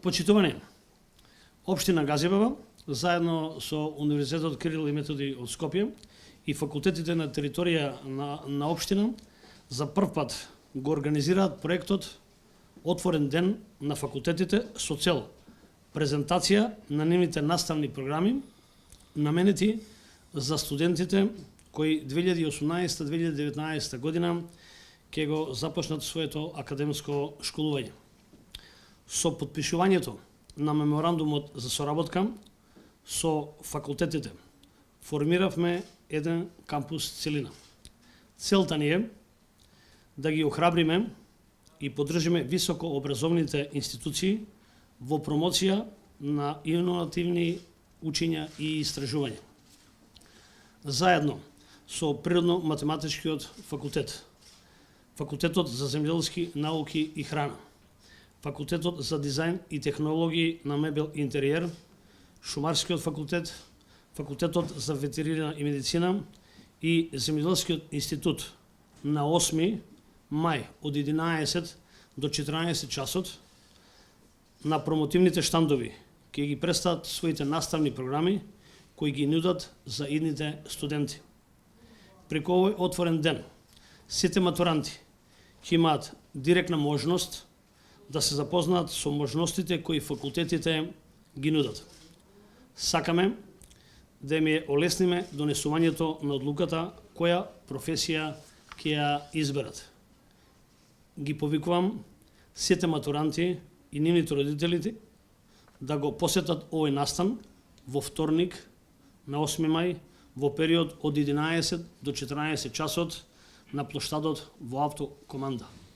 Почитувани, Општина Газибева, заедно со Универзитетот Кирил и Методи од Скопје и факултетите на територија на општина, за прв пат го организираат проектот Отворен ден на факултетите со цел презентација на нивните наставни програми, наменети за студентите кои 2018-2019 година ќе го започнат своето академско школување. Со подпишувањето на меморандумот за соработка со факултетите формиравме еден кампус целина. Целта ни е да ги охрабриме и поддржиме високо образовните институции во промоција на иновативни учења и истражувања. Заедно со Природно-математичкиот факултет, Факултетот за земјоделски науки и храна, Факултетот за дизајн и технологии на мебел и интериер, Шумарскиот факултет, Факултетот за ветерина и медицина и Земјоделскиот институт на 8 мај од 11 до 14 часот на промотивните штандови ќе ги представат своите наставни програми кои ги нудат за идните студенти. Преку овој отворен ден, сите матуранти ќе имаат директна можност да се запознаат со можностите кои факултетите ги нудат. Сакаме да ми олесниме донесувањето на одлуката која професија ќе ја изберат. Ги повикувам сите матуранти и нивните родители да го посетат овој настан во вторник на 8 мај во период од 11 до 14 часот на плоштадот во Автокоманда.